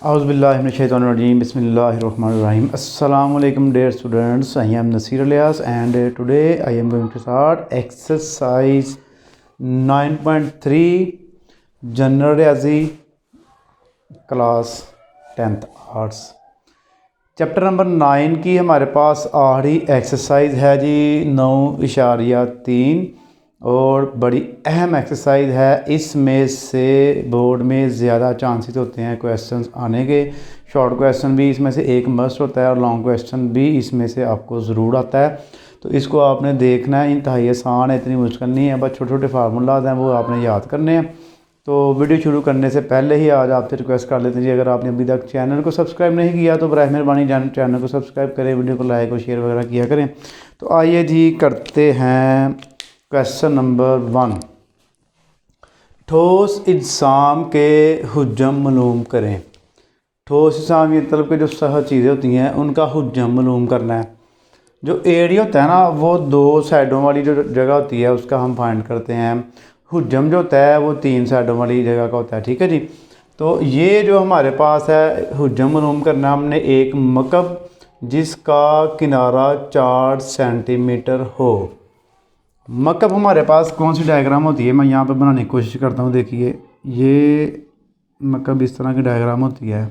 Auzubillahiminash-shaytanir-rajeem. Bismillahir-rahmanir-rahim. Assalamualaikum dear students. I am Nasir Ilyas and today I am going to start exercise 9.3 General Riyazi class 10th arts. Chapter number 9 की हमारे पास आखिरी exercise है जी 9.3 और बड़ी अहम exercise है। इसमें से बोर्ड में ज़्यादा चांसेस होते हैं क्वेश्चंस आने के। शॉर्ट क्वेश्चन भी इसमें से एक मस्ट होता है और लॉन्ग क्वेश्चन भी इसमें से आपको ज़रूर आता है। तो इसको आपने देखना है, इंतहाई आसान है, इतनी मुश्किल नहीं है, बस छोटे छोटे फार्मूलाज हैं वो आपने याद करने हैं। तो वीडियो शुरू करने से पहले ही आज आपसे रिक्वेस्ट कर लेते हैं जी, अगर आपने अभी तक चैनल को सब्सक्राइब नहीं किया तो बराए मेहरबानी चैनल को सब्सक्राइब करें, वीडियो को लाइक और शेयर वगैरह किया करें। तो आइए जी करते हैं क्वेश्चन नंबर 1। ठोस इज्साम के हुज्जम मालूम करें। ठोस इज्साम ये मतलब कि जो सहज चीज़ें होती हैं उनका हुज्जम मालूम करना है। जो एरिया होता है ना वो दो साइडों वाली जो जगह होती है उसका हम फाइंड करते हैं। हुज्जम जो होता है वो 3 साइडों वाली जगह का होता है, ठीक है जी। तो ये जो हमारे पास है हुज्जम मालूम करना, हमने एक मकब जिसका किनारा 4 सेंटीमीटर हो। मकब हमारे पास कौन सी डायग्राम होती है, मैं यहाँ पे बनाने की कोशिश करता हूँ। देखिए ये मकब इस तरह की डायग्राम होती है।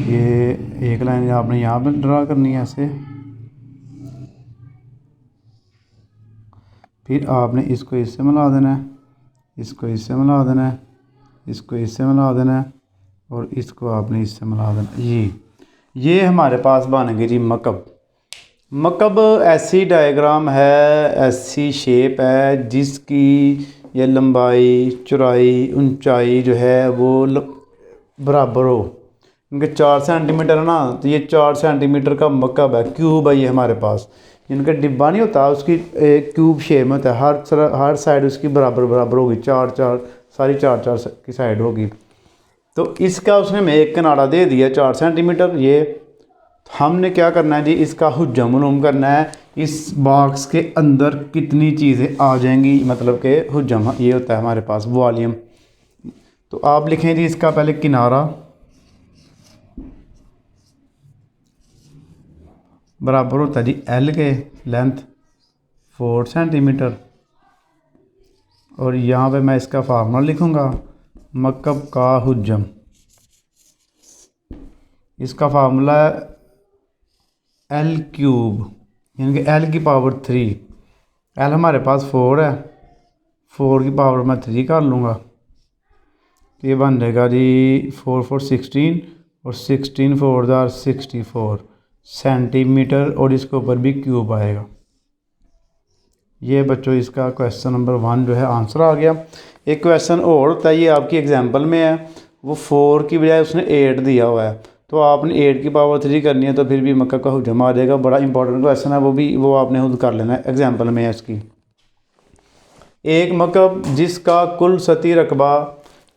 ये एक लाइन आपने यहाँ पे ड्रा करनी है ऐसे, फिर आपने इसको इससे मिला देना है, इसको इससे मिला देना है, इसको इससे मिला देना है और इसको आपने इससे मिला देना। ये हमारे पास बन गई जी मकब। मकब ऐसी डायग्राम है, ऐसी शेप है जिसकी ये लंबाई, चौड़ाई, ऊंचाई जो है वो बराबर हो। इनके 4 सेंटीमीटर है ना, तो ये 4 सेंटीमीटर का मकब है, क्यूब है ये हमारे पास। इनका डिब्बा नहीं होता उसकी क्यूब शेप में होता है, हर साइड उसकी बराबर बराबर होगी, सारी चार की साइड होगी। तो इसका उसने हमें एक किनारा दे दिया 4 सेंटीमीटर। ये हमने क्या करना है जी, इसका हुज्जम मालूम करना है। इस बॉक्स के अंदर कितनी चीज़ें आ जाएंगी, मतलब कि हुज्जम ये होता है हमारे पास वॉल्यूम। तो आप लिखें जी इसका पहले किनारा बराबर होता है जी एल के, लेंथ 4 सेंटीमीटर, और यहाँ पे मैं इसका फार्मूला लिखूँगा मकब का हुज्जम। इसका फार्मूला है एल क्यूब, यानी कि एल की पावर 3। एल हमारे पास 4 है, 4 की पावर मैं 3 कर लूँगा। ये बन जाएगा जी 4 4 16 और 16 4 जार 64 सेंटीमीटर, और इसके ऊपर भी क्यूब आएगा। ये बच्चों इसका क्वेश्चन नंबर 1 जो है आंसर आ गया। एक क्वेश्चन और होता है, ये आपकी एग्जांपल में है, वो 4 की बजाय उसने 8 दिया हुआ है, तो आपने 8 की पावर 3 करनी है तो फिर भी मकब का हुज्जम आ जाएगा। बड़ा इंपॉर्टेंट क्वेश्चन है, वो आपने खुद कर लेना है, एग्जाम्पल में है इसकी। एक मकब जिसका कुल सतही रकबा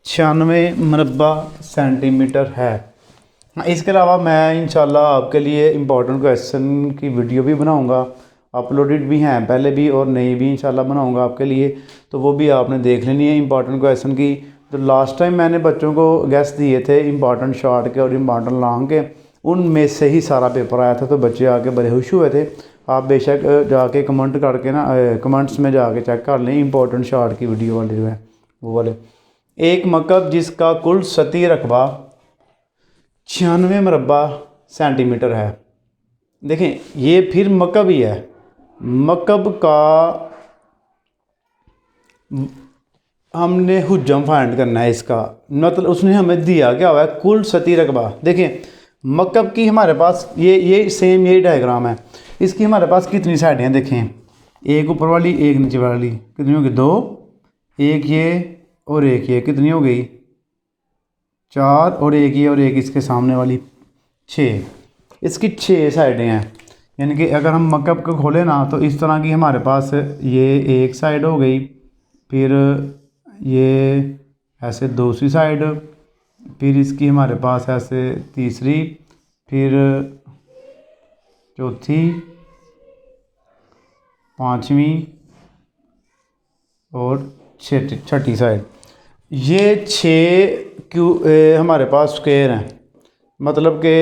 96 मरबा सेंटीमीटर है। इसके अलावा मैं इंशाल्लाह आपके लिए इम्पोर्टेंट क्वेश्चन की वीडियो भी बनाऊंगा, अपलोडेड भी हैं पहले भी और नई भी इंशाल्लाह बनाऊंगा आपके लिए, तो वो भी आपने देख लेनी है इम्पोर्टेंट क्वेश्चन की। तो लास्ट टाइम मैंने बच्चों को गेस्ट दिए थे इम्पॉर्टेंट शॉर्ट के और इम्पॉर्टेंट लॉन्ग के, उनमें से ही सारा पेपर आया था, तो बच्चे आके बड़े खुश हुए थे। आप बेशक जाके कमेंट करके ना कमेंट्स में जाके चेक कर लें इम्पोर्टेंट शॉर्ट की वीडियो वाले जो है वो वाले। एक मकब जिसका कुल सतही रकबा 96 मरबा सेंटीमीटर है। देखें ये फिर मकब ही है, मकब का हमने हुज्जम फाइंड करना है इसका, मतलब उसने हमें दिया क्या हुआ है कुल सतही रकबा। देखें मकब की हमारे पास ये सेम यही डायग्राम है, इसकी हमारे पास कितनी साइडें हैं देखें, एक ऊपर वाली एक नीचे वाली, कितनी होगी 2, एक ये और एक ये, कितनी हो गई 4, और एक ये और एक इसके सामने वाली 6। इसकी 6 साइडें हैं, यानी कि अगर हम मकब को खोलें ना तो इस तरह की हमारे पास ये एक साइड हो गई, फिर ये ऐसे दूसरी साइड, फिर इसकी हमारे पास ऐसे तीसरी, फिर चौथी, 5वीं और छठी साइड। ये 6 हमारे पास स्क्वायर हैं, मतलब कि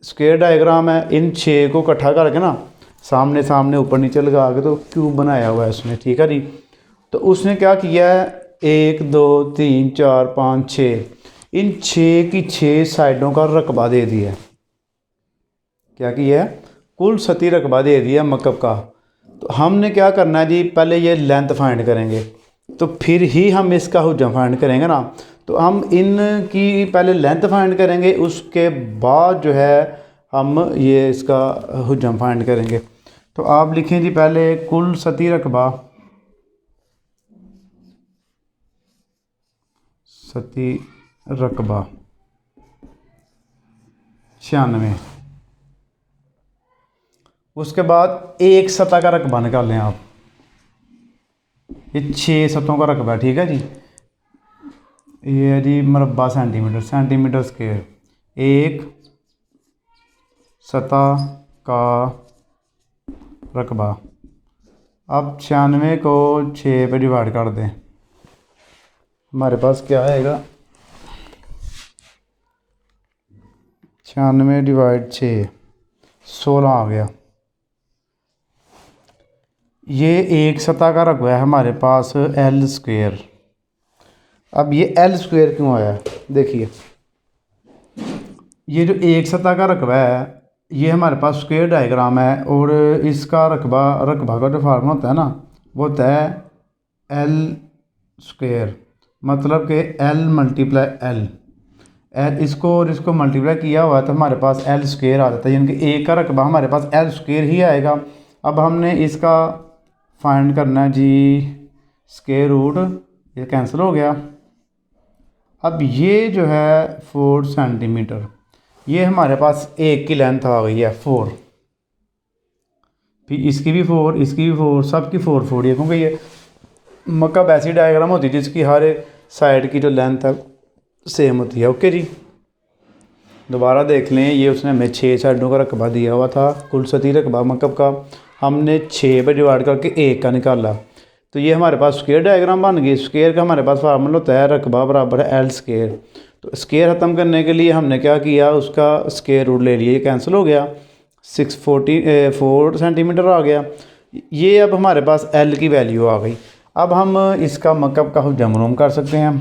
स्क्वायर डायग्राम है। इन 6 को इकट्ठा करके ना सामने सामने ऊपर नीचे लगा के तो क्यूब बनाया हुआ है उसने, ठीक है जी। तो उसने क्या किया है, 1 2 3 4 5 6, इन 6 की 6 साइडों का रकबा दे दिया। क्या किया है, कुल सती रकबा दे दिया मकब का। तो हमने क्या करना है जी, पहले ये लेंथ फाइंड करेंगे, तो फिर ही हम इसका हुज्जा फाइंड करेंगे ना। तो हम इनकी पहले लेंथ फाइंड करेंगे, उसके बाद जो है हम ये इसका हुज्जा फाइंड करेंगे। तो आप लिखें जी पहले कुल सती रकबा, सती रकबा 96। उसके बाद एक सतह का रकबा निकाल लें आप, ये 6 सतहों का रकबा है, ठीक है जी। ये है जी मरबा सेंटीमीटर, सेंटीमीटर स्क्वायर, एक सतह का रकबा। अब 96 को 6 पे डिवाइड कर दें, हमारे पास क्या आएगा, 96 डिवाइड 6, 16 आ गया। ये एक सतह का रकबा है हमारे पास एल स्क्वायर। अब ये एल स्क्वायर क्यों आया, देखिए ये जो एक सतह का रकबा है ये हमारे पास स्क्वायर डायग्राम है, और इसका रकबा का जो फार्मूला होता है ना, वो होता है एल स्क्वायर, मतलब कि एल मल्टीप्लाई एल। एल इसको और इसको मल्टीप्लाई किया हुआ है तो हमारे पास एल स्क्वायर आ जाता है, यानी कि एक का रकबा हमारे पास एल स्क्वायर ही आएगा। अब हमने इसका फाइंड करना है जी स्क्वायर रूट, ये कैंसिल हो गया। अब ये जो है 4 सेंटीमीटर, ये हमारे पास एक की लेंथ आ गई है 4, फिर इसकी भी 4, इसकी भी 4, सब की 4 4 है, क्योंकि ये मकब ऐसी डायग्राम होती है जिसकी हर साइड की जो लेंथ है सेम होती है। ओके जी, दोबारा देख लें, ये उसने हमें 6 साइडों का रकबा दिया हुआ था, कुल सती रकबा मकब का, हमने 6 पे डिवाइड करके एक का निकाला, तो ये हमारे पास स्क्वायर डायग्राम बन गई। स्क्वायर का हमारे पास फार्मूला होता है रकबा बराबर है एल स्क्वायर। तो स्क्वायर ख़त्म करने के लिए हमने क्या किया, उसका स्क्वायर रूट ले लिया, ये कैंसिल हो गया, 4 सेंटीमीटर आ गया। ये अब हमारे पास एल की वैल्यू आ गई। अब हम इसका मकब का हुज्जा मालूम कर सकते हैं,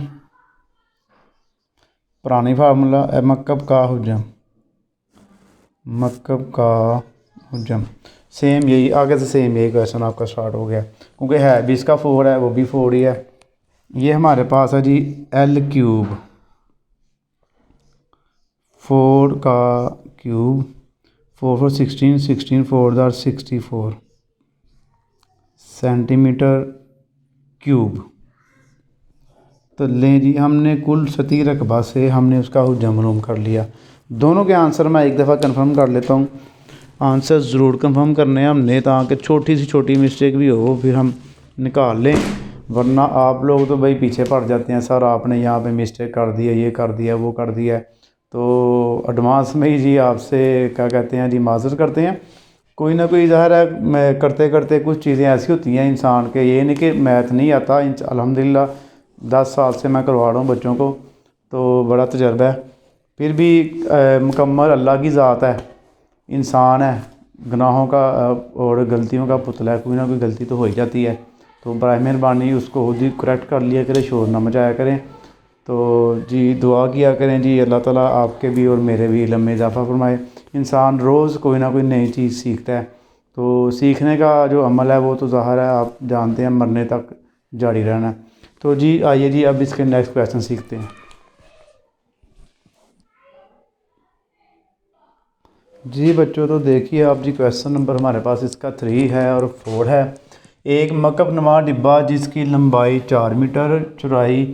पुरानी फार्मूला मकब का हुज्जा, मकब का हुज्जा सेम यही, आगे से सेम यही क्वेश्चन आपका स्टार्ट हो गया, क्योंकि है भी इसका 4 है, वो भी 4 ही है। ये हमारे पास है जी एल क्यूब, 4 का क्यूब, 4 4 16, 16 4 जार 64 सेंटीमीटर क्यूब। तो लें जी, हमने कुल सती रकबा से हमने उसका हुज्जा मालूम कर लिया। दोनों के आंसर मैं एक दफ़ा कंफर्म कर लेता हूँ, आंसर ज़रूर कंफर्म करने हैं हमने, ताकि छोटी सी छोटी मिस्टेक भी हो फिर हम निकाल लें, वरना आप लोग तो भाई पीछे पड़ जाते हैं, सर आपने यहाँ पे मिस्टेक कर दी है, ये कर दिया, वो कर दिया है। तो एडवांस में ही जी आपसे क्या कहते हैं जी माज़रत करते हैं। कोई ना कोई ज़ाहिर है मैं करते करते कुछ चीज़ें ऐसी होती हैं इंसान के, ये नहीं कि मैथ नहीं आता, अल्हम्दुलिल्लाह 10 साल से मैं करवा रहा हूँ बच्चों को, तो बड़ा तजर्बा है। फिर भी मुकम्मल अल्लाह की ज़ात है, इंसान है, गुनाहों का और गलतियों का पुतला है, कोई ना कोई गलती तो हो ही जाती है। तो बराए मेहरबानी उसको खुद ही करेक्ट कर लिया करें, शोर ना मचाया करें। तो जी दुआ किया करें जी, अल्लाह ताला आपके भी और मेरे भी इल्म में इजाफ़ा फरमाए। इंसान रोज़ कोई ना कोई नई चीज़ सीखता है, तो सीखने का जो अमल है वो तो ज़ाहिर है आप जानते हैं मरने तक जारी रहना है। तो जी आइए जी अब इसके नेक्स्ट क्वेश्चन सीखते हैं। जी बच्चों, तो देखिए आप जी क्वेश्चन नंबर हमारे पास इसका 3 है और 4 है। एक मकब नुमा डिब्बा जिसकी लंबाई 4 मीटर, चौड़ाई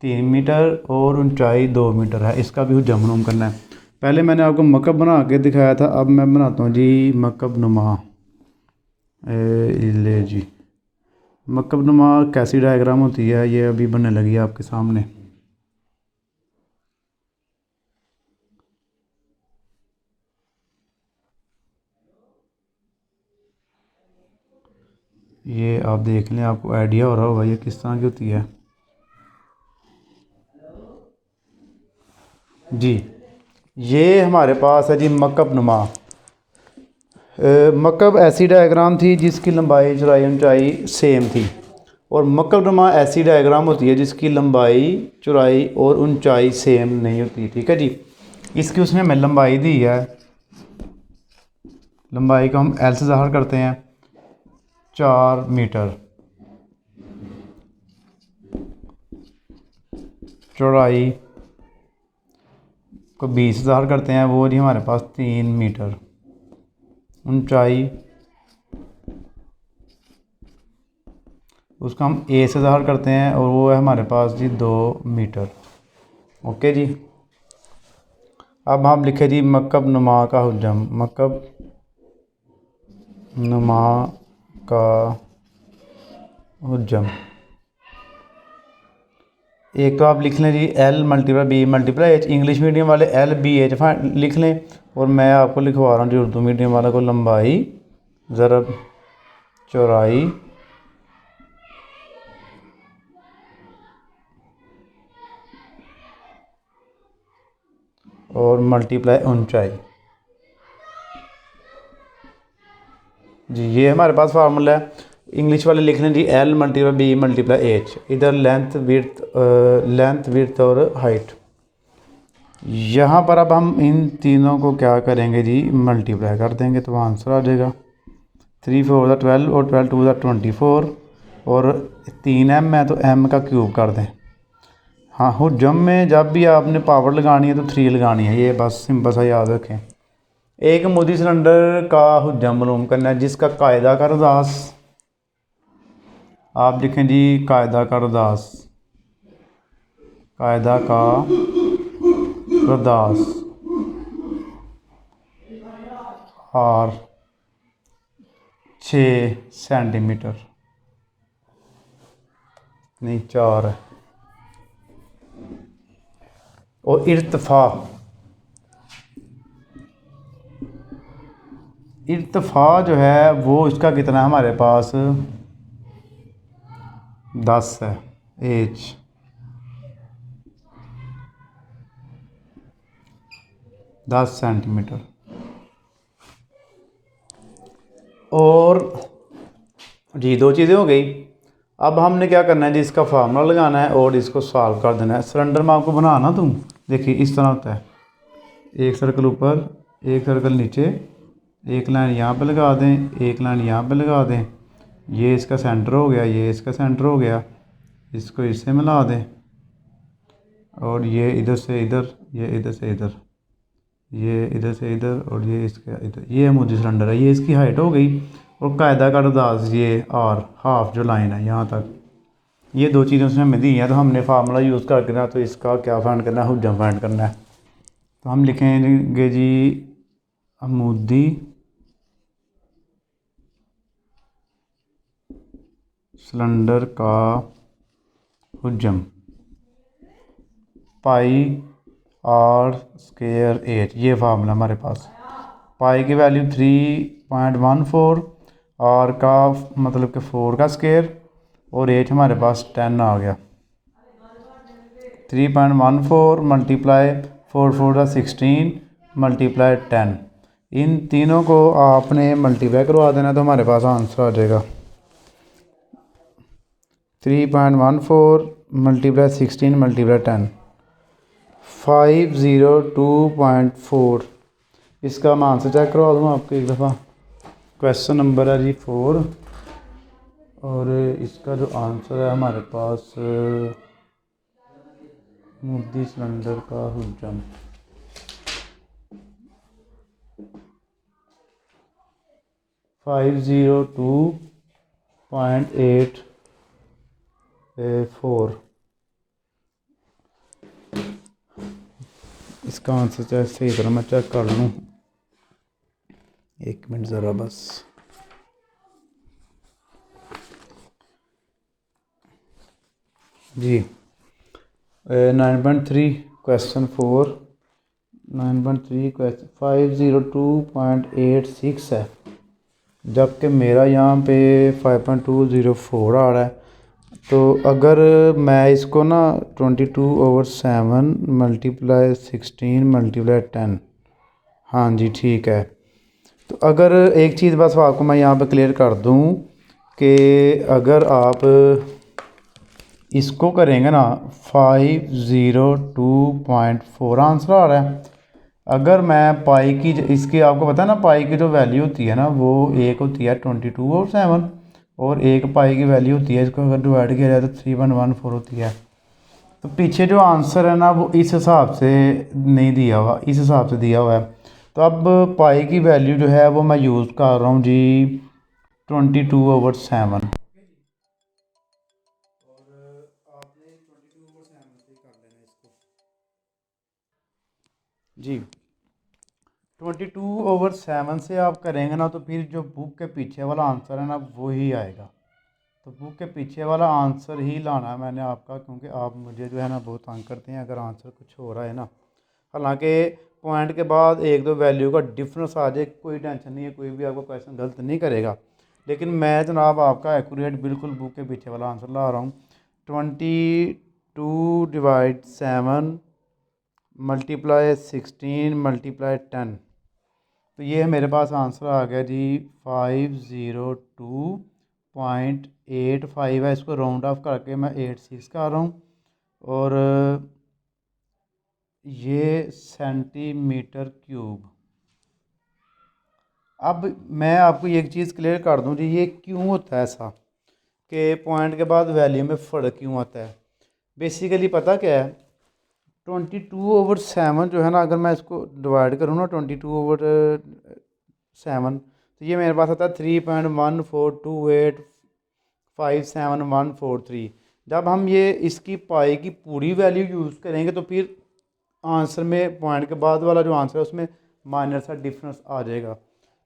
3 मीटर और ऊंचाई 2 मीटर है, इसका भी हुज्जा मालूम करना है। पहले मैंने आपको मकब बना के दिखाया था, अब मैं बनाता हूँ जी मकब नुमा। ले जी, मकब नुमा कैसी डायग्राम होती है ये अभी बनने लगी है आपके सामने। ये आप देख लें, आपको आइडिया हो रहा होगा ये किस तरह की होती है। जी ये हमारे पास है जी मकब नुमा। मकब ऐसी डायग्राम थी जिसकी लंबाई चौड़ाई ऊंचाई सेम थी, और मकब नुमा ऐसी डायग्राम होती है जिसकी लंबाई चौड़ाई और ऊंचाई सेम नहीं होती। ठीक है जी। इसकी उसने हमें लंबाई दी है, लंबाई को हम एल से ज़ाहिर करते हैं 4 मीटर, चौड़ाई को 20 से ज़ाहिर करते हैं, वो जी हमारे पास 3 मीटर, ऊंचाई उसका हम ए से ज़ाहिर करते हैं और वो है हमारे पास जी 2 मीटर। ओके जी। अब हम लिखे जी मकब नुमा का हुज्जम, मकब नुमा का हुज्जम। एक तो आप लिख लें जी L multiply B multiply H, English medium वाले एल बी एच लिख लें, और मैं आपको लिखवा रहा हूँ जी उर्दू मीडियम वाले को लंबाई ज़रब चौड़ाई और मल्टीप्लाई ऊंचाई। जी ये हमारे पास फार्मूला है। इंग्लिश वाले लिख लें जी L multiply B multiply H, इधर लेंथ विड्थ और हाइट। यहाँ पर अब हम इन तीनों को क्या करेंगे जी मल्टीप्लाई कर देंगे, तो आंसर आ जाएगा 3 4 12 और 12 2 24, और 3 m है तो m का क्यूब कर दें। हाँ हुज्जम में जब भी आपने पावर लगानी है तो 3 लगानी है, ये बस सिंपल सा याद रखें। एक मोदी सिलेंडर का हुज्जम मालूम करना है जिसका कायदा का रदास, आप लिखें जी कायदा का रदास, कायदा का रदास और 6 सेंटीमीटर नहीं 4 है, और इर्तफा जो है वो इसका कितना है हमारे पास 10 है, एच 10 सेंटीमीटर। और जी 2 चीज़ें हो गई। अब हमने क्या करना है जी इसका फार्मूला लगाना है और इसको सॉल्व कर देना है। सिलेंडर में आपको बनाना तुम देखिए इस तरह होता है, एक सर्कल ऊपर एक सर्कल नीचे, एक लाइन यहाँ पे लगा दें, एक लाइन यहाँ पे लगा दें, ये इसका सेंटर हो गया, ये इसका सेंटर हो गया, इसको इससे मिला दें, और ये इधर से इधर, ये इधर से इधर, ये इधर से इधर, और ये इसका इधर, ये मोदी सिलेंडर है, ये इसकी हाइट हो गई। और कायदा का रदास ये और हाफ जो लाइन है यहाँ तक, ये 2 चीज़ें उसने हमें दी हैं, तो हमने फार्मूला यूज़ करके ना तो इसका क्या फाइंड करना है हुज्जम फाइंड करना है। तो हम लिखेंगे जी अमूदी सिलेंडर का हुज्जम पाई आर स्क्वायर 8, ये फार्मूला हमारे पास। पाई की वैल्यू 3.14, आर का मतलब कि 4 का स्क्वायर, और 8 हमारे पास 10 आ गया। 3.14 मल्टीप्लाई 4 4 16 मल्टीप्लाई 10, इन तीनों को आपने मल्टीप्लाई करवा देना तो हमारे पास आंसर आ जाएगा 3.14 मल्टीप्लाई 16 मल्टीप्लाई 10, 502.4। इसका मैं आंसर चेक करवा दूँ आपको एक दफ़ा। क्वेश्चन नंबर है जी 4, और इसका जो आंसर है हमारे पास मोदी सिलेंडर का हुज्जम 502.84। इसका आंसर चाहे सही तरह मैं चेक कर लूँ, 1 मिनट ज़रा बस। जी 9.3 क्वेश्चन 4, 9.3 क्वेश्चन 502.86 है। जबकि मेरा यहाँ पे 5.204 आ रहा है। तो अगर मैं इसको ना 22/7 मल्टीप्लाई 16 मल्टीप्लाई 10, हाँ जी ठीक है। तो अगर एक चीज़ बस आपको मैं यहाँ पे क्लियर कर दूँ कि अगर आप इसको करेंगे ना 502.4 आंसर आ रहा है। अगर मैं पाई की इसकी आपको पता है ना, पाई की जो वैल्यू होती है ना वो एक होती है 22/7 और एक पाई की वैल्यू होती है, इसको अगर डिवाइड किया जाए तो 3.14 होती है। तो पीछे जो आंसर है ना वो इस हिसाब से नहीं दिया हुआ, इस हिसाब से दिया हुआ है। तो अब पाई की वैल्यू जो है वो मैं यूज़ कर रहा हूँ जी 22/7। जी 22/7 से आप करेंगे ना तो फिर जो बुक के पीछे वाला आंसर है ना वो ही आएगा। तो बुक के पीछे वाला आंसर ही लाना है मैंने आपका, क्योंकि आप मुझे जो है ना बहुत तंग करते हैं अगर आंसर कुछ हो रहा है ना। हालांकि पॉइंट के बाद एक दो वैल्यू का डिफरेंस आ जाए कोई टेंशन नहीं है, कोई भी आपका क्वेश्चन गलत नहीं करेगा। लेकिन मैं जनाब आपका एक्यूरेट बिल्कुल बुक के पीछे वाला आंसर ला रहा हूँ। 22/7 मल्टीप्लाई 16 मल्टीप्लाई 10। तो ये मेरे पास आंसर आ गया जी 502.85 है। इसको राउंड ऑफ करके मैं 86 का आ रहा हूँ। और ये सेंटीमीटर क्यूब। अब मैं आपको एक चीज़ क्लियर कर दूँ जी, ये क्यों होता है ऐसा कि पॉइंट के बाद वैल्यू में फ़र्क क्यों आता है। बेसिकली पता क्या है, 22/7 जो है ना, अगर मैं इसको डिवाइड करूँ ना 22/7 तो ये मेरे पास आता है 3.142857143। जब हम ये इसकी पाई की पूरी वैल्यू यूज़ करेंगे तो फिर आंसर में पॉइंट के बाद वाला जो आंसर है उसमें माइनर सा डिफरेंस आ जाएगा।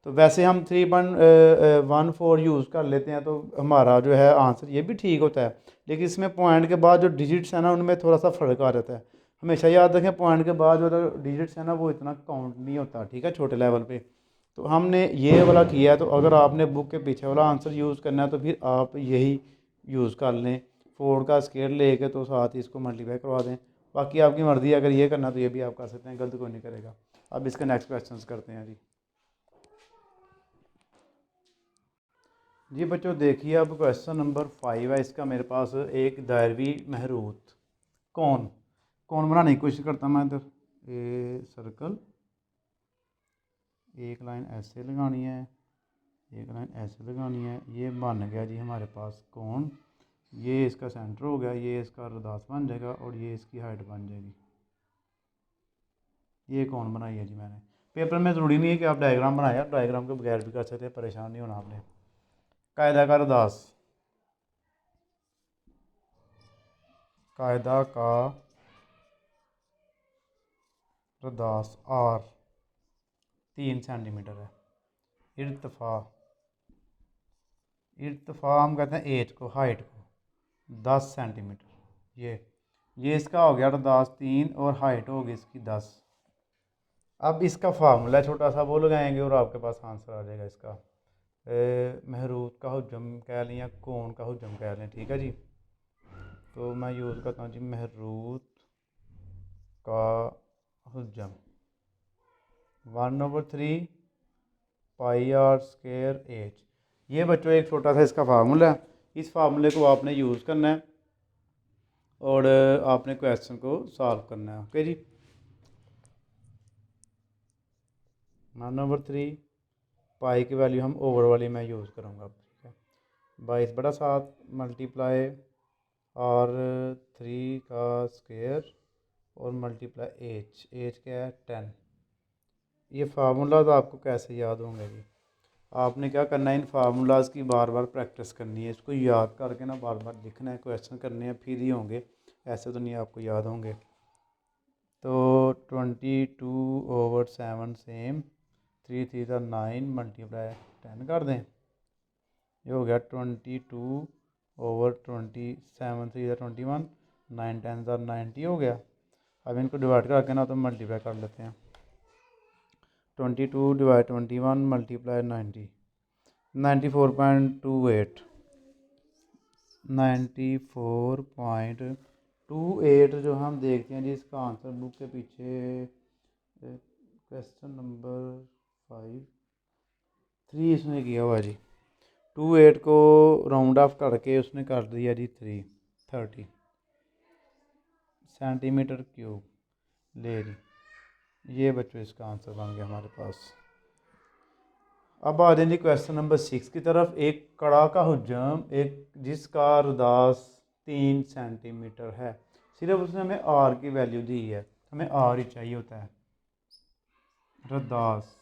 तो वैसे हम 3.14 यूज़ कर लेते हैं तो हमारा जो है आंसर ये भी ठीक होता है। लेकिन इसमें पॉइंट के बाद जो डिजिट्स हैं ना उनमें थोड़ा सा फ़र्क आ जाता है। हमेशा याद रखें पॉइंट के बाद जो डिजिट्स हैं ना वो इतना काउंट नहीं होता, ठीक है, छोटे लेवल पे। तो हमने ये वाला किया है, तो अगर आपने बुक के पीछे वाला आंसर यूज़ करना है तो फिर आप यही यूज़ कर लें। 4 का स्केयर लेके तो साथ ही इसको मल्टीप्लाई करवा दें। बाकी आपकी मर्ज़ी है, अगर ये करना तो ये भी आप कर सकते हैं, गलत कोई नहीं करेगा। अब इसका नेक्स्ट क्वेश्चन करते हैं जी। जी बच्चों देखिए, अब क्वेश्चन नंबर 5 है। इसका मेरे पास एक दायरवी महरूत कौन कौन बनाने की कोशिश करता मैं इधर। ए सर्कल, एक लाइन ऐसे लगानी है, एक लाइन ऐसे लगानी है। ये बन गया जी हमारे पास कौन। ये इसका सेंटर हो गया, ये इसका रदास बन जाएगा और ये इसकी हाइट बन जाएगी। ये कौन बनाई है जी मैंने। पेपर में ज़रूरी नहीं है कि आप डायग्राम बनाए, आप डायग्राम के बगैर भी कर सकते हैं, परेशान नहीं होना आपने। कायदा का रदास, कायदा का रदास आर 3 सेंटीमीटर है। इर्तफा, इर्तफा हम कहते हैं एज को, हाइट को 10 सेंटीमीटर। ये इसका हो गया रदास 3 और हाइट होगी इसकी 10। अब इसका फार्मूला छोटा सा वो लगाएंगे और आपके पास आंसर आ जाएगा इसका। महरूत का हुज्जम कह लें या कौन का हुज्जम कह लें, ठीक है जी। तो मैं यूज़ करता हूँ जी महरूत का हुज्जम 1/3 पाई आर स्क्वायर एच। ये बच्चों एक छोटा सा इसका फार्मूला है। इस फार्मूले को आपने यूज़ करना है और आपने क्वेश्चन को सॉल्व करना है। ओके जी, 1/3 पाई की वैल्यू हम ओवर वाली मैं यूज़ करूँगा, ठीक है। 22/7 मल्टीप्लाई और 3 का स्क्वायर और मल्टीप्लाई एच, एच क्या है 10। ये फार्मूला तो आपको कैसे याद होंगे जी। आपने क्या करना है, इन फार्मूलाज़ की बार बार प्रैक्टिस करनी है, इसको याद करके ना बार बार लिखना है, क्वेश्चन करने हैं फिर ही होंगे, ऐसे तो नहीं आपको याद होंगे। तो 22/7 सेम 3 3 9 मल्टीप्लाई 10 कर दें। ये हो गया 22/27 3 21 9 10 90 हो गया। अब इनको डिवाइड करके ना तो मल्टीप्लाई कर लेते हैं। 22/21 मल्टीप्लाई 90, 94.28 94.28 जो हम देखते हैं जी इसका आंसर बुक के पीछे क्वेश्चन नंबर 3 इसने किया हुआ जी। 28 को राउंड ऑफ करके उसने कर दिया जी 30 सेंटीमीटर क्यूब ले जी। ये बच्चों इसका आंसर बन गया हमारे पास। अब आ जाए जी क्वेश्चन नंबर 6 की तरफ। एक कड़ा का हुज्जम एक जिसका रुदास 3 सेंटीमीटर है, सिर्फ उसने हमें आर की वैल्यू दी है, हमें आर ही चाहिए होता है। रुदास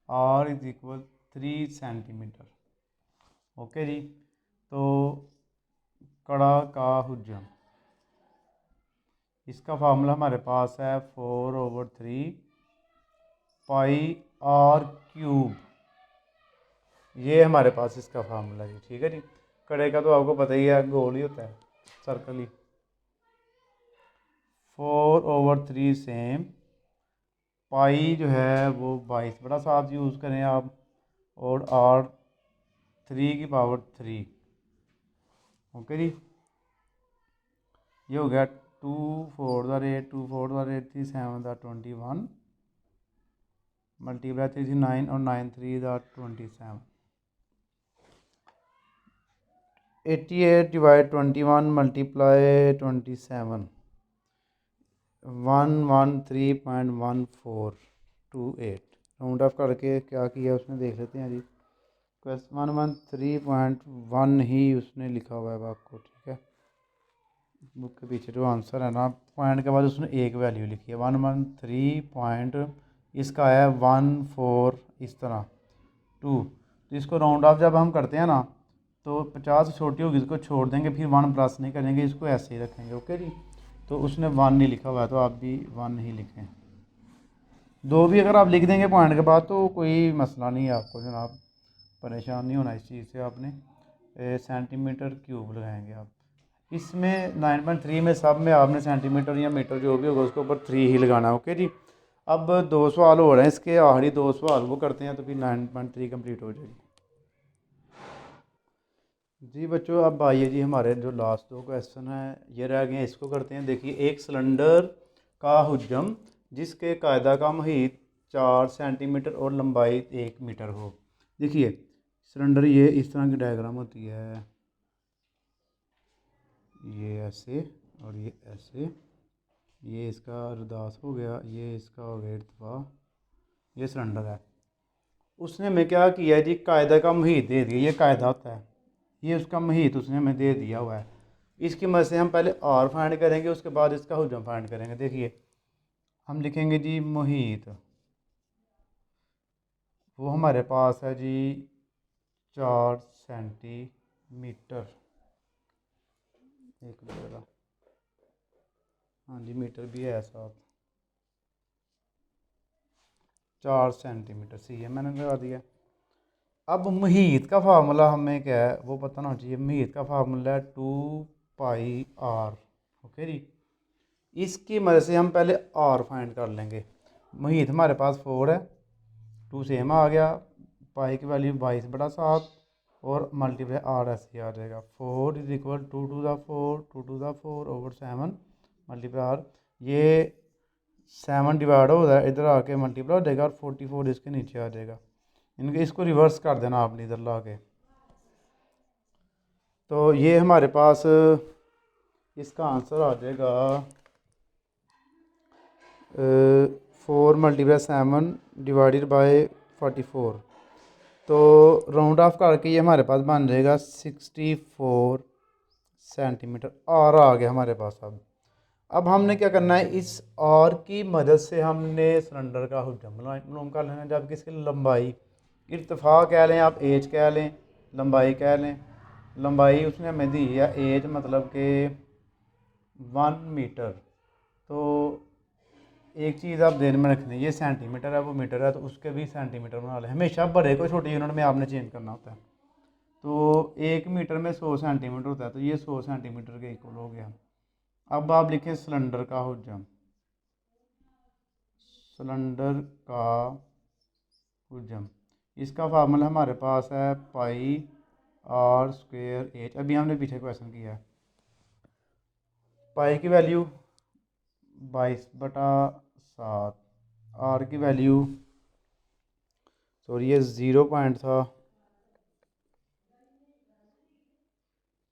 R is equal 3 centimetre. Okay ji. तो कड़ा का हुज्जम इसका फार्मूला हमारे पास है 4/3 पाई आर क्यूब। ये हमारे पास इसका फार्मूला जी। ठीक है जी। कड़े का तो आपको पता ही है, गोल ही होता है, सर्कल ही। 4/3 सेम पाई जो है वो 22/7 यूज़ करें आप, और आर 3/3। ओके जी। ये हो गया 2 4 8 2 4 8 3 7 21 मल्टीप्लाई 3 9 और 9 3 27। 88 डिवाइड 21 मल्टीप्लाई 27 113.1428। राउंड ऑफ करके क्या किया उसने देख लेते हैं जी। 113.1 ही उसने लिखा हुआ है आपको। ठीक है, बुक के पीछे जो आंसर है ना, पॉइंट के बाद उसने एक वैल्यू लिखी है 113 पॉइंट, इसका है 14 इस तरह 2। तो इसको राउंड ऑफ जब हम करते हैं ना तो 50 छोटी होगी, इसको छोड़ देंगे, फिर 1 प्लस नहीं करेंगे, इसको ऐसे ही रखेंगे। ओके जी। तो उसने 1 नहीं लिखा हुआ है तो आप भी 1 ही लिखें। 2 भी अगर आप लिख देंगे पॉइंट के बाद तो कोई मसला नहीं है आपको जनाब, परेशान नहीं होना इस चीज़ से। आपने सेंटीमीटर क्यूब लगाएंगे आप इसमें। 9.3 में सब में आपने सेंटीमीटर या मीटर जो भी होगा उसके ऊपर 3 ही लगाना है। ओके जी। अब 2 सवाल हो रहे हैं, इसके आखिरी 2 सवाल वो करते हैं तो फिर 9.3 कंप्लीट हो जाएगी जी। बच्चों अब आइए जी, हमारे जो लास्ट 2 क्वेश्चन हैं ये रह गए हैं, इसको करते हैं। देखिए, एक सिलेंडर का हुज्जम जिसके कायदा का मुहीत 4 सेंटीमीटर और लंबाई 1 मीटर हो। देखिए सिलेंडर ये इस तरह की डायग्राम होती है, ये ऐसे और ये ऐसे, ये इसका रुदास हो गया, ये इसका हो गया इर्तिफा, ये सिलेंडर है। उसने हमें क्या किया जी, कायदा का मुहीत दे दिया। ये कायदा होता है, ये उसका मुहीत उसने हमें दे दिया हुआ है। इसकी मदद से हम पहले आर फाइंड करेंगे, उसके बाद इसका हुज्जम फाइंड करेंगे। देखिए हम लिखेंगे जी मुहीत, वो हमारे पास है जी 4 सेंटीमीटर। एक जगह हाँ जी मीटर भी है साथ, 4 सेंटीमीटर सही है, मैंने लगा दिया। अब मुहीत का फार्मूला हमें क्या है वो पता होना चाहिए। मुहीत का फार्मूला है 2πr। ओके जी। इसकी मदद से हम पहले आर फाइंड कर लेंगे। मुहीत हमारे पास 4 है, 2 सेम आ गया, पाई की वैल्यू 22/7 और मल्टीप्लाई आर ऐसे आ जाएगा। 4 is equal 2 to the 4 2 to the 4/7 multiply R. ये 7 डिवाइड हो रहा है, इधर आके मल्टीप्लाई हो जाएगा और 44 इसके नीचे आ जाएगा। इनके इसको रिवर्स कर देना आपने इधर ला के। तो ये हमारे पास इसका आंसर आ जाएगा 4 × 7 डिवाइडेड बाय 44। तो राउंड ऑफ करके ये हमारे पास बन जाएगा 64 सेंटीमीटर। आर आ गया हमारे पास। अब हमने क्या करना है, इस आर की मदद से हमने सिलेंडर का हुज्जम मालूम कर लेना। जबकि इसकी लंबाई, इर्तिफा कह लें आप, एज कह लें, लंबाई कह लें। लंबाई उसने हमें दी है, एज मतलब कि 1 मीटर। तो एक चीज़ आप ध्यान में रखनी है, ये सेंटीमीटर है वो मीटर है, तो उसके भी सेंटीमीटर बना लें। हमेशा बड़े को छोटी यूनिट में आपने चेंज करना होता है। तो 1 मीटर में 100 सेंटीमीटर होता है, तो ये 100 सेंटीमीटर के इक्वल हो गया। अब आप लिखें सिलेंडर का हुज्जम। सिलेंडर का हुज्जम इसका फार्मूला हमारे पास है पाई आर स्क्वेयर एच। अभी हमने पीछे क्वेश्चन किया है। पाई की वैल्यू 22/7, आर की वैल्यू सॉरी ये 0 था,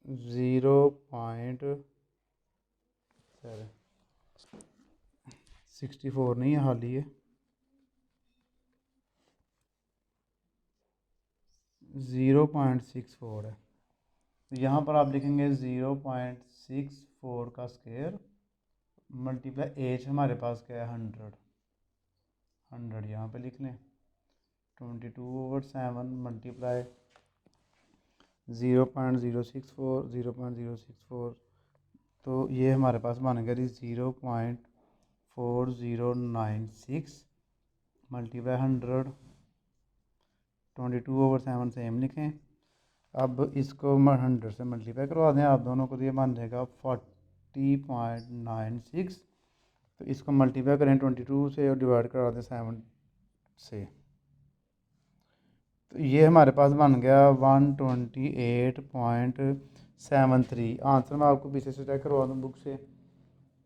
0.64 नहीं है, हाल ही है 0.64 है। तो यहाँ पर आप लिखेंगे 0.64 का स्क्वायर मल्टीप्लाई एच हमारे पास क्या है 100 यहाँ पे लिख लें। 22/7 मल्टीप्लाई 0.064 तो ये हमारे पास बन गया 0.4096 मल्टीप्लाई 100। 22/7 सेम लिखें। अब इसको 100 से मल्टीप्लाई करवा दें आप दोनों को, तो ये बन जाएगा 40.96। तो इसको मल्टीप्लाई करें 22 से और डिवाइड करवा दें 7 से, तो ये हमारे पास बन गया 128.73। आंसर मैं आपको पीछे से चेक करवा दूँ बुक से।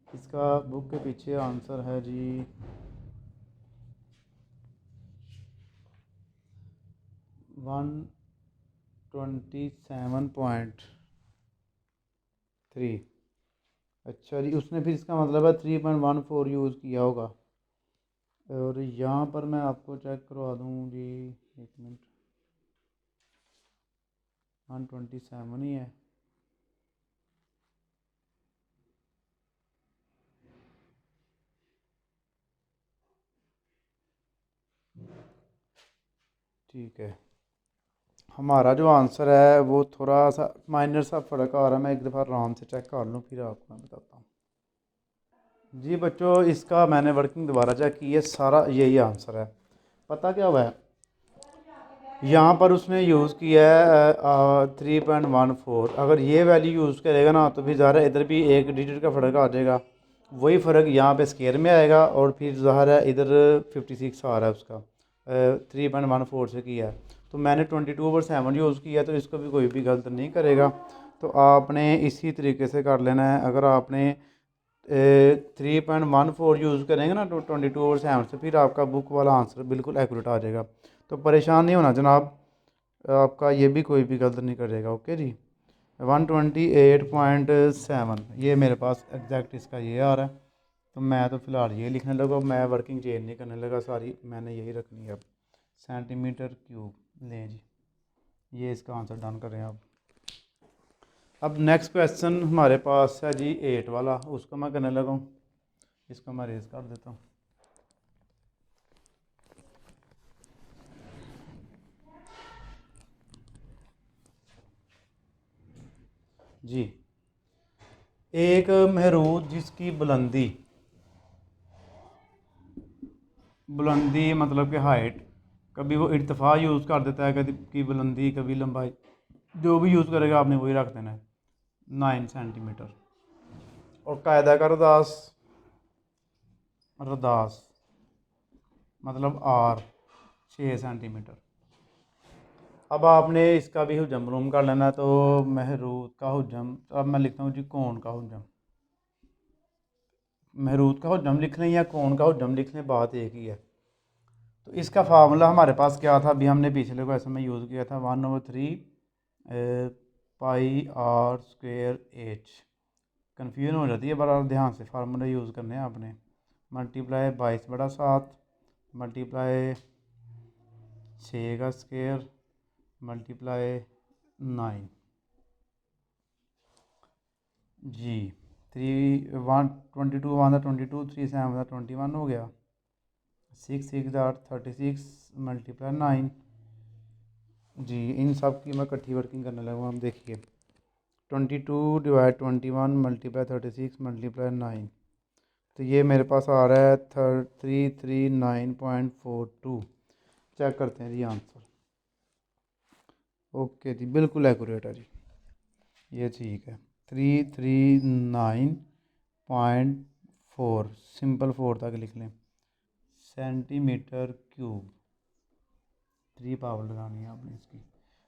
इसका बुक के पीछे आंसर है जी 127.3। अच्छा जी, उसने फिर इसका मतलब है 3.14 यूज़ किया होगा। और यहाँ पर मैं आपको चेक करवा दूँ जी, एक मिनट, 127 ही है। ठीक है, हमारा जो आंसर है वो थोड़ा सा माइनर सा फ़र्क आ रहा है। मैं एक दफ़ा आराम से चेक कर लूँ फिर आपको मैं बताता हूँ। जी बच्चों, इसका मैंने वर्किंग दोबारा चेक की है, सारा यही आंसर है। पता क्या हुआ है, यहाँ पर उसने यूज़ किया है 3.14। अगर ये वैल्यू यूज़ करेगा ना तो फिर ज़ाहिर है इधर भी एक डिजिट का फ़र्क आ जाएगा। वही फ़र्क यहाँ पे स्केयर में आएगा और फिर ज़ाहिर है इधर 56 आ रहा है उसका, 3.14 से किया है। तो मैंने 22/7 यूज़ किया, तो इसको भी कोई भी गलत नहीं करेगा। तो आपने इसी तरीके से कर लेना है। अगर आपने 3.14 यूज़ करेंगे ना तो 22/7 से, फिर आपका बुक वाला आंसर बिल्कुल एक्यूरेट आ जाएगा। तो परेशान नहीं होना जनाब, आपका ये भी कोई भी गलत नहीं करेगा। ओके जी, 128.7 ये मेरे पास एग्जैक्ट इसका ये आ रहा है। तो मैं तो फ़िलहाल ये लिखने लगा, मैं वर्किंग चेंज नहीं करने लगा, सारी मैंने यही रखनी है। अब सेंटीमीटर क्यूब लें जी, ये इसका आंसर डन करें आप। अब नेक्स्ट क्वेश्चन हमारे पास है जी 8 वाला, उसको मैं करने लगा हूँ। इसको मैं रेज कर देता हूँ। जी, एक महरूद जिसकी बुलंदी मतलब कि हाइट, कभी वो इर्तफा यूज़ कर देता है, कभी की बुलंदी, कभी लंबाई, जो भी यूज़ करेगा आपने वही रख देना है 9 सेंटीमीटर। और कायदा का रदास रदास मतलब आर 6 सेंटीमीटर। अब आपने इसका भी हुजम मालूम कर लेना है। तो महरूद का हुजम, अब मैं लिखता हूँ जी कोण का हुजम। महरूद का हुजम लिख लें या कोण का हुजम लिख लें, बात एक ही है। तो इसका फार्मूला हमारे पास क्या था, अभी हमने पिछले क्वेश्चन में यूज़ किया था 1/3 पाई आर स्क्वेयर एच। कन्फ्यूजन हो जाती है, बड़ा ध्यान से फार्मूला यूज़ करने हैं आपने। मल्टीप्लाई 22/7 मल्टीप्लाई 6 का स्क्वेयर मल्टीप्लाई 9 जी। 3 1 22 3 7 21 हो गया। 6 6 36 मल्टीप्लाई 9 जी। इन सब की मैं इकट्ठी वर्किंग करने लगा। हम देखिए 22/21 मल्टीप्लाई 36 मल्टीप्लाई 9, तो ये मेरे पास आ रहा है 339.42। चेक करते हैं जी आंसर। ओके जी, बिल्कुल एक्यूरेट है जी, ये ठीक है। 339.4, सिंपल 4 तक लिख लें, सेंटीमीटर क्यूब। 3 पावर लगानी है आपने इसकी।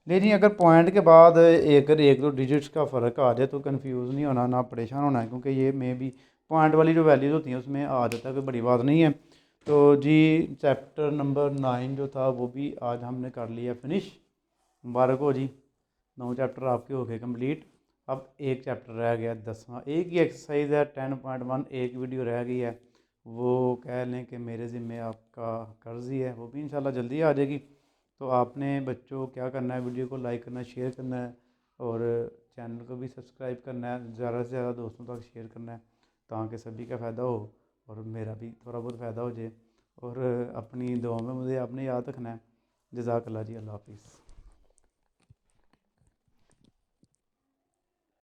लेकिन अगर पॉइंट के बाद अगर एक दो डिजिट्स का फ़र्क आ जाए तो कंफ्यूज नहीं होना, ना परेशान होना है, क्योंकि ये मे भी पॉइंट वाली जो वैल्यूज़ होती हैं उसमें आ जाता है, कोई बड़ी बात नहीं है। तो जी चैप्टर नंबर 9 जो था वो भी आज हमने कर लिया फिनिश। मुबारक हो जी, 9 चैप्टर आपके हो गए कंप्लीट। अब एक चैप्टर रह गया 10वां, एक ही एक्सरसाइज है 10.1, एक वीडियो रह गई है, वो कह लें कि मेरे ज़िम्मे आपका कर्ज़ ही है, वो भी इंशाल्लाह जल्दी आ जाएगी। तो आपने बच्चों क्या करना है, वीडियो को लाइक करना है, शेयर करना है, और चैनल को भी सब्सक्राइब करना है, ज़्यादा से ज़्यादा दोस्तों तक शेयर करना है ताकि सभी का फ़ायदा हो और मेरा भी थोड़ा बहुत फ़ायदा हो जाए। और अपनी दुआ में मुझे आपने याद रखना है। जज़ाकल्लाह जी, अल्लाह हाफिज़।